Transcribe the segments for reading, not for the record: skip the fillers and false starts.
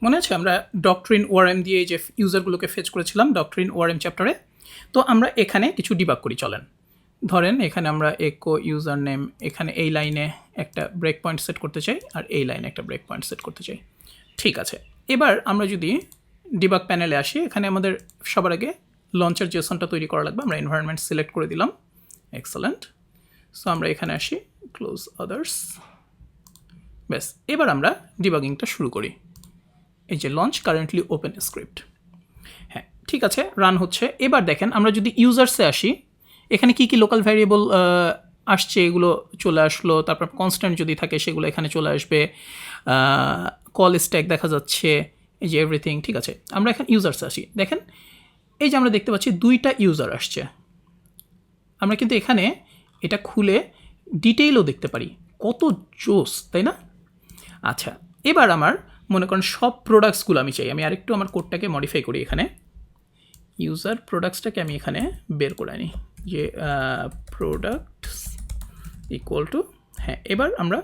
মনে আছে আমরা ডক্ট্রিন ওআরএম দিয়ে যে ইউজারগুলোকে ফেচ করেছিলাম ডক্ট্রিন ওআরএম চ্যাপ্টারে। তো আমরা এখানে কিছু ডিবাগ করি, চলেন। ধরেন এখানে আমরা একো ইউজার নেম, এখানে এই লাইনে একটা ব্রেক পয়েন্ট সেট করতে চাই আর এই লাইনে একটা ব্রেক পয়েন্ট সেট করতে চাই। ঠিক আছে, এবার আমরা যদি ডিবাগ প্যানেলে আসি, এখানে আমাদের সবার আগে লঞ্চার জেসনটা তৈরি করা লাগবে। আমরা এনভায়রনমেন্ট সিলেক্ট করে দিলাম, এক্সেলেন্ট। সো আমরা এখানে আসি, ক্লোজ আদার্স, ব্যাস। এবার আমরা ডিবাগিংটা শুরু করি। এই যে লঞ্চ কারেন্টলি ওপেন স্ক্রিপ্ট, হ্যাঁ ঠিক আছে, রান হচ্ছে। এবার দেখেন আমরা যদি ইউজার্সে আসি, এখানে কি কি লোকাল ভ্যারিয়েবল আসছে এগুলো চলে আসলো, তারপর কনস্ট্যান্ট যদি থাকে সেগুলো এখানে চলে আসবে, কল স্ট্যাক দেখা যাচ্ছে, এই যে এভরিথিং। ঠিক আছে, আমরা এখন ইউজার্সে আসি, দেখেন এই যে আমরা দেখতে পাচ্ছি 2টা ইউজার আসছে। আমরা কিন্তু এখানে এটা খুলে ডিটেইলও দেখতে পারি, কত জোস, তাই না? আচ্ছা, এবার আমার মনে করেন সব প্রোডাক্টসগুলো আমি চাই। আমি আরেকটু আমার কোডটাকে মডিফাই করি, এখানে ইউজার প্রোডাক্টসটাকে আমি এখানে বের করে আনি, যে প্রোডাক্টস ইকুয়াল টু, হ্যাঁ এবার আমরা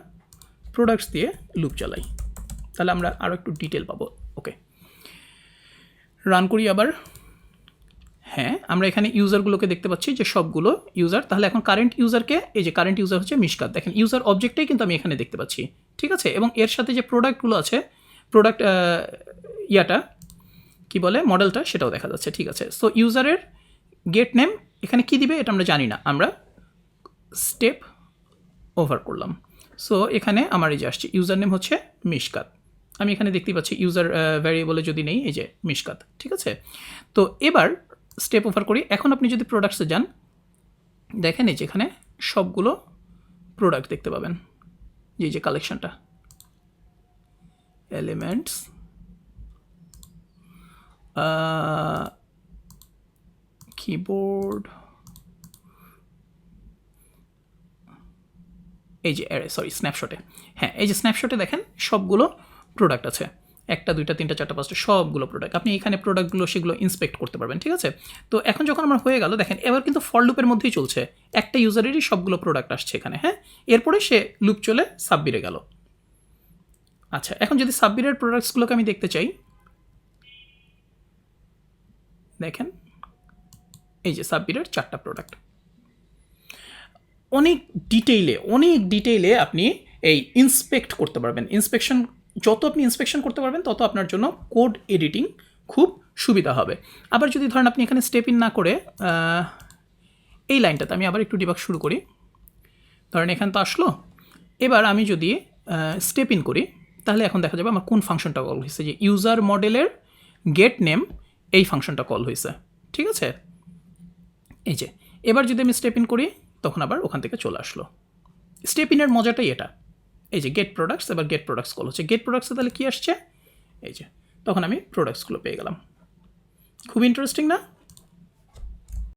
প্রোডাক্টস দিয়ে লুপ চালাই, তাহলে আমরা আরও একটু ডিটেল পাবো। ওকে, রান করি আবার। হ্যাঁ আমরা এখানে ইউজারগুলোকে দেখতে পাচ্ছি যে সবগুলো ইউজার। তাহলে এখন কারেন্ট ইউজারকে, এই যে কারেন্ট ইউজার হচ্ছে মিশকাত, দেখেন ইউজার অবজেক্টটাই কিন্তু আমি এখানে দেখতে পাচ্ছি। ঠিক আছে, এবং এর সাথে যে প্রোডাক্টগুলো আছে, প্রোডাক্ট ইয়াটা কি বলে মডেলটা, সেটাও দেখা যাচ্ছে। ঠিক আছে, সো ইউজারের গেট নেম এখানে কি দিবে এটা আমরা জানি না, আমরা স্টেপ ওভার করলাম। সো এখানে আমার এই যে আসছে ইউজার নেম হচ্ছে মিশকাত, আমি এখানে দেখতে পাচ্ছি ইউজার ভ্যারিয়েবলে যদি নেই, এই যে মিশকাত। ঠিক আছে, তো এবার স্টেপ ওভার করি। এখন আপনি যদি প্রোডাক্টসে যান, দেখেন এই যে এখানে সবগুলো প্রোডাক্ট দেখতে পাবেন, যে কালেকশনটা এলিমেন্টস, কিবোর্ড, এই যে স্ন্যাপশটে, হ্যাঁ এই যে স্ন্যাপশটে দেখেন সবগুলো প্রোডাক্ট আছে, 1 2 3 4 5 সবগুলো প্রোডাক্ট। আপনি এখানে প্রোডাক্টগুলো সেগুলো ইন্সপেক্ট করতে পারবেন। ঠিক আছে, তো এখন যখন আমার হয়ে গেল, দেখেন এবার কিন্তু ফর লুপের মধ্যেই চলছে, একটা ইউজারেরই সবগুলো প্রোডাক্ট আসছে এখানে। হ্যাঁ, এরপরে সে লুপ চলে সাবমিটে গেল। আচ্ছা, এখন যদি সাবমিটের প্রোডাক্টসগুলোকে আমি দেখতে চাই, দেখেন এই যে সাবমিটের 4টা প্রোডাক্ট। অনেক ডিটেইলে আপনি এই ইন্সপেক্ট করতে পারবেন। ইন্সপেকশন যত আপনি ইন্সপেকশন করতে পারবেন তত আপনার জন্য কোড এডিটিং খুব সুবিধা হবে। আবার যদি ধরেন আপনি এখানে স্টেপ ইন না করে এই লাইনটাতে আমি আবার একটু ডিবাগ শুরু করি, ধরেন এখানে তো আসলো। এবার আমি যদি স্টেপ ইন করি, তাহলে এখন দেখা যাবে আমার কোন ফাংশনটা কল হয়েছে, যে ইউজার মডেলের গেট নেম এই ফাংশনটা কল হয়েছে। ঠিক আছে, এই যে এবার যদি আমি স্টেপ ইন করি, তখন আবার ওখান থেকে চলে আসলো। স্টেপ ইনের মজাটাই এটা, এই যে গেট প্রোডাক্টস, এবার গেট প্রোডাক্টস কল হচ্ছে। গেট প্রোডাক্টসে তাহলে কী আসছে, এই যে তখন আমি প্রোডাক্টসগুলো পেয়ে গেলাম। খুব ইন্টারেস্টিং না?